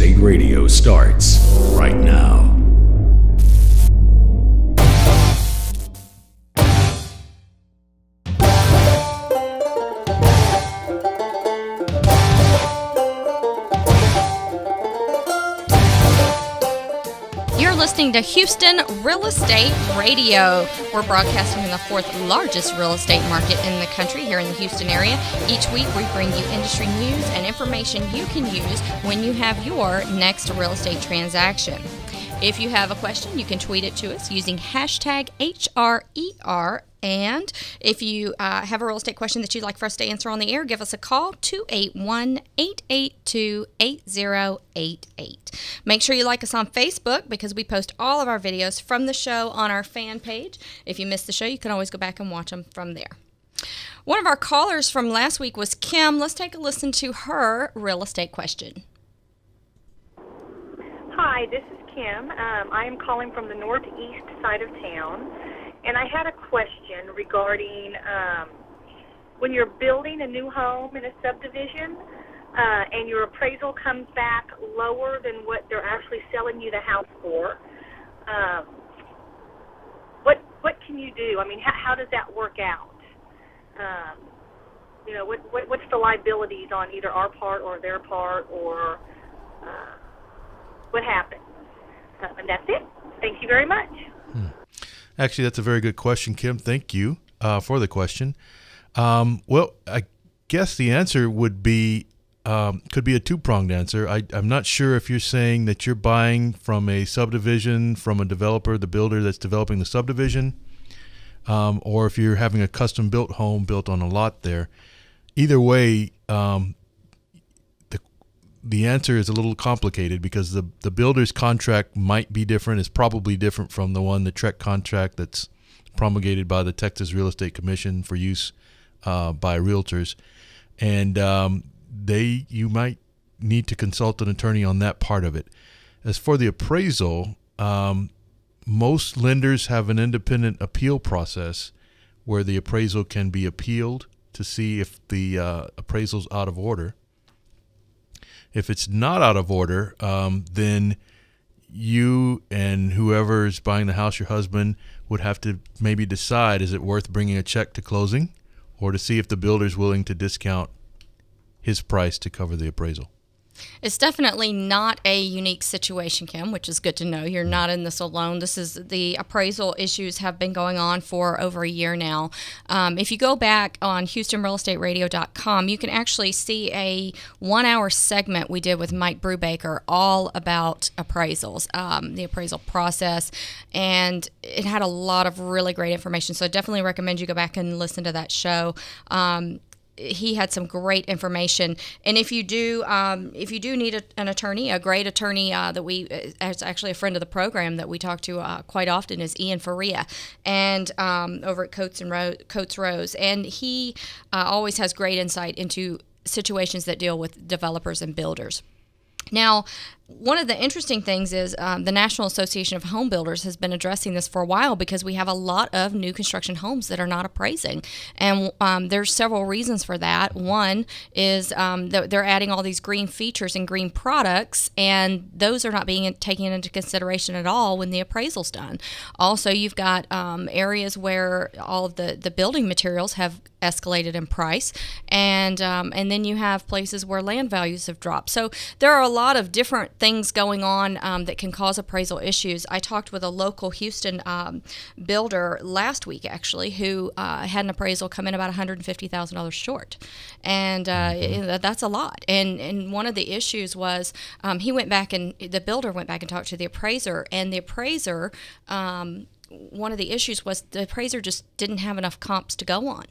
Estate Radio starts right now. Listening to Houston Real Estate Radio. We're broadcasting in the fourth largest real estate market in the country here in the Houston area. Each week we bring you industry news and information you can use when you have your next real estate transaction. If you have a question, you can tweet it to us using hashtag HRER. And if you have a real estate question that you'd like for us to answer on the air, give us a call, 281-882-8088. Make sure you like us on Facebook because we post all of our videos from the show on our fan page. If you missed the show, you can always go back and watch them from there. One of our callers from last week was Kim. Let's take a listen to her real estate question. Hi, this is Kim. I am calling from the northeast side of town. And I had a question regarding when you're building a new home in a subdivision and your appraisal comes back lower than what they're actually selling you the house for, what can you do? I mean, how does that work out? What's the liabilities on either our part or their part, or what happens? And that's it. Thank you very much. Actually, that's a very good question, Kim. Thank you for the question. Well, I guess the answer would be could be a two-pronged answer. I'm not sure if you're saying that you're buying from a subdivision from a developer, the builder that's developing the subdivision, or if you're having a custom-built home built on a lot there. Either way, the answer is a little complicated because the builder's contract might be different. It's probably different from the TREC contract that's promulgated by the Texas Real Estate Commission for use by realtors. And you might need to consult an attorney on that part of it. As for the appraisal, most lenders have an independent appeal process where the appraisal can be appealed to see if the appraisal's out of order. If it's not out of order, then you and whoever is buying the house, your husband, would have to maybe decide, is it worth bringing a check to closing, or to see if the builder is willing to discount his price to cover the appraisal. It's definitely not a unique situation, Kim, which is good to know. You're not in this alone. The appraisal issues have been going on for over a year now. If you go back on HoustonRealEstateRadio.com, you can actually see a 1-hour segment we did with Mike Brubaker all about appraisals, the appraisal process, and it had a lot of really great information. So I definitely recommend you go back and listen to that show. He had some great information, and if you do need an attorney, a great attorney that is actually a friend of the program that we talk to quite often is Ian Faria, and over at Coates Rose, and he always has great insight into situations that deal with developers and builders. Now, one of the interesting things is the National Association of Home Builders has been addressing this for a while because we have a lot of new construction homes that are not appraising. And there's several reasons for that. One is that they're adding all these green features and green products, and those are not being taken into consideration at all when the appraisal's done. Also, you've got areas where all of the building materials have escalated in price, and then you have places where land values have dropped. So there are a lot of different things going on that can cause appraisal issues. I talked with a local Houston builder last week, actually, who had an appraisal come in about $150,000 short, and that's a lot. And one of the issues was the builder went back and talked to the appraiser, and the appraiser, one of the issues was the appraiser just didn't have enough comps to go on.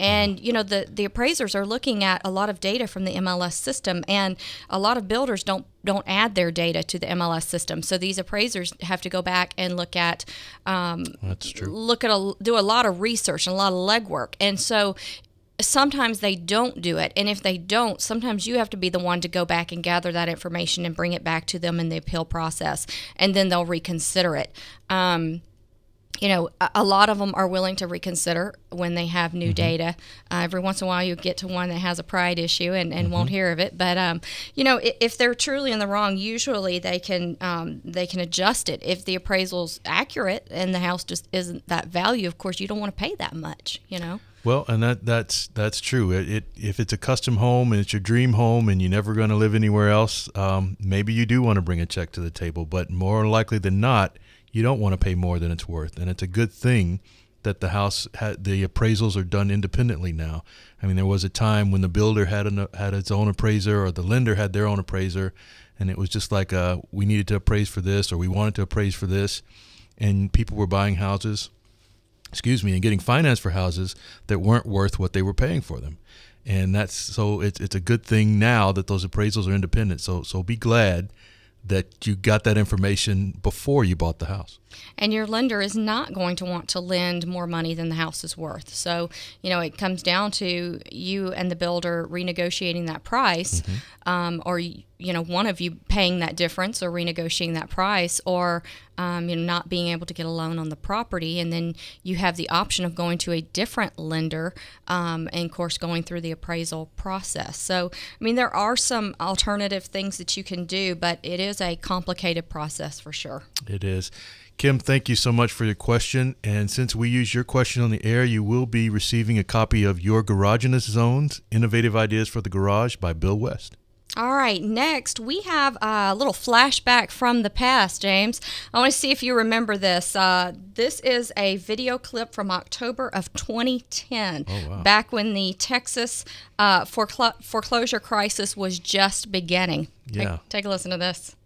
And, the appraisers are looking at a lot of data from the MLS system, and a lot of builders don't add their data to the MLS system. So these appraisers have to go back and look at, That's true. Do a lot of research and a lot of legwork. And so sometimes they don't do it. And if they don't, sometimes you have to be the one to go back and gather that information and bring it back to them in the appeal process, and then they'll reconsider it. a lot of them are willing to reconsider when they have new data. Every once in a while you get to one that has a pride issue and won't hear of it. But, if they're truly in the wrong, usually they can adjust it. If the appraisal's accurate and the house just isn't that value, of course, you don't want to pay that much, Well, and that's true. If it's a custom home and it's your dream home and you're never going to live anywhere else, maybe you do want to bring a check to the table. But more likely than not, you don't want to pay more than it's worth. And it's a good thing that the the appraisals are done independently now. I mean, there was a time when the builder had its own appraiser, or the lender had their own appraiser, and it was just like we needed to appraise for this, or we wanted to appraise for this, and people were buying houses, and getting financed for houses that weren't worth what they were paying for them. And it's a good thing now that those appraisals are independent. So be glad that you got that information before you bought the house. And your lender is not going to want to lend more money than the house is worth. So, it comes down to you and the builder renegotiating that price, or, one of you paying that difference or renegotiating that price, or, not being able to get a loan on the property. And then you have the option of going to a different lender, and of course going through the appraisal process. So, there are some alternative things that you can do, but it is a complicated process for sure. It is. Kim, thank you so much for your question. And since we use your question on the air, you will be receiving a copy of Your Garageness Zones, Innovative Ideas for the Garage by Bill West. All right, next we have a little flashback from the past, James. I want to see if you remember this. This is a video clip from October of 2010, back when the Texas foreclosure crisis was just beginning. Yeah. Take a listen to this.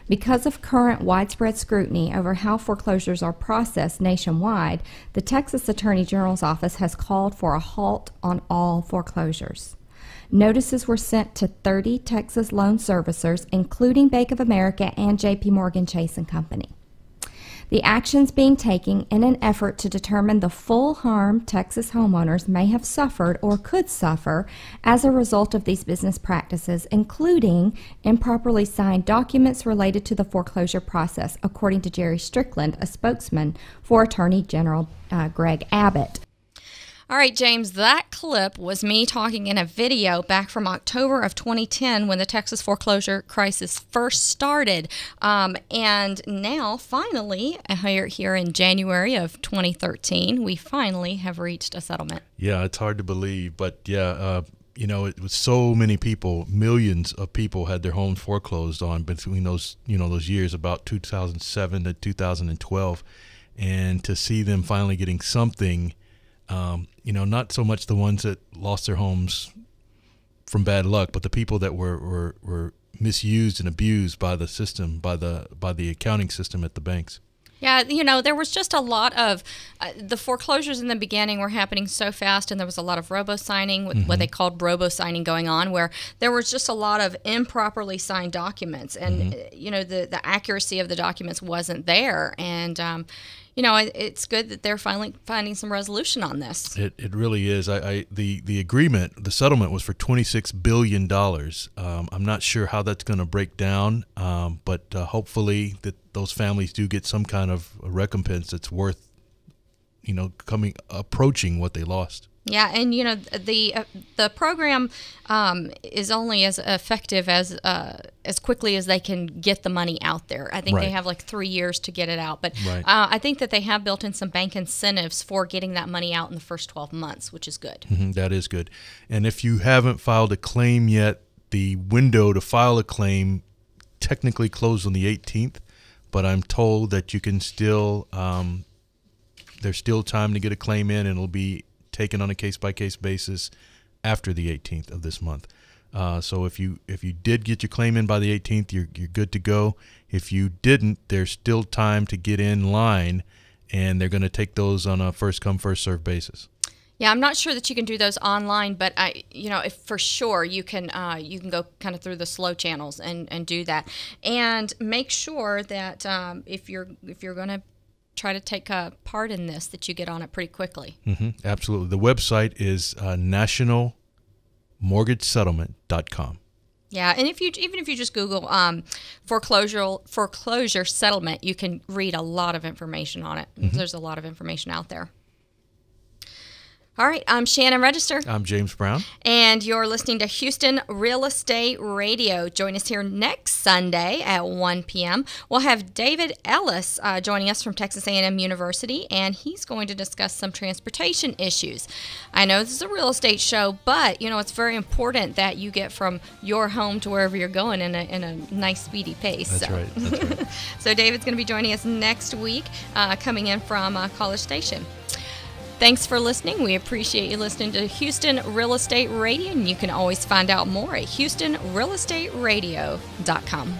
Because of current widespread scrutiny over how foreclosures are processed nationwide, the Texas Attorney General's office has called for a halt on all foreclosures. Notices were sent to 30 Texas loan servicers, including Bank of America and J.P. Morgan Chase & Company. The actions being taken in an effort to determine the full harm Texas homeowners may have suffered or could suffer as a result of these business practices, including improperly signed documents related to the foreclosure process, according to Jerry Strickland, a spokesman for Attorney General Greg Abbott. All right, James, that clip was me talking in a video back from October of 2010 when the Texas foreclosure crisis first started. And now, finally, here in January of 2013, we finally have reached a settlement. Yeah, it's hard to believe, but yeah, it was so many people, millions of people had their homes foreclosed on between those years, about 2007 to 2012. And to see them finally getting something, not so much the ones that lost their homes from bad luck, but the people that were misused and abused by the system, by the accounting system at the banks. Yeah, there was just a lot of the foreclosures in the beginning were happening so fast, and there was a lot of robo-signing, what they called robo-signing going on, where there was just a lot of improperly signed documents, and the accuracy of the documents wasn't there, and it's good that they're finally finding some resolution on this. It really is. The agreement, the settlement was for $26 billion. I'm not sure how that's going to break down, but hopefully that those families do get some kind of a recompense that's worth, approaching what they lost. Yeah, and the program is only as effective as quickly as they can get the money out there. I think they have like 3 years to get it out, but I think that they have built in some bank incentives for getting that money out in the first 12 months, which is good. That is good. And if you haven't filed a claim yet, the window to file a claim technically closed on the 18th, but I'm told that you can still there's still time to get a claim in, and it'll be taken on a case-by-case basis after the 18th of this month. So if you did get your claim in by the 18th, you're good to go. If you didn't, there's still time to get in line, and they're going to take those on a first-come, first-served basis. Yeah, I'm not sure that you can do those online, but if for sure you can go kind of through the slow channels and do that, and make sure that if you're going to try to take part in this, that you get on it pretty quickly. Absolutely. The website is nationalmortgagesettlement.com. Yeah, and even if you just Google foreclosure settlement, you can read a lot of information on it. Mm-hmm. There's a lot of information out there. All right, I'm Shannon Register. I'm James Brown. And you're listening to Houston Real Estate Radio. Join us here next Sunday at 1 p.m. We'll have David Ellis joining us from Texas A&M University, and he's going to discuss some transportation issues. I know this is a real estate show, but, it's very important that you get from your home to wherever you're going in a nice, speedy pace. That's right. That's right. So David's going to be joining us next week, coming in from College Station. Thanks for listening. We appreciate you listening to Houston Real Estate Radio, and you can always find out more at HoustonRealEstateRadio.com.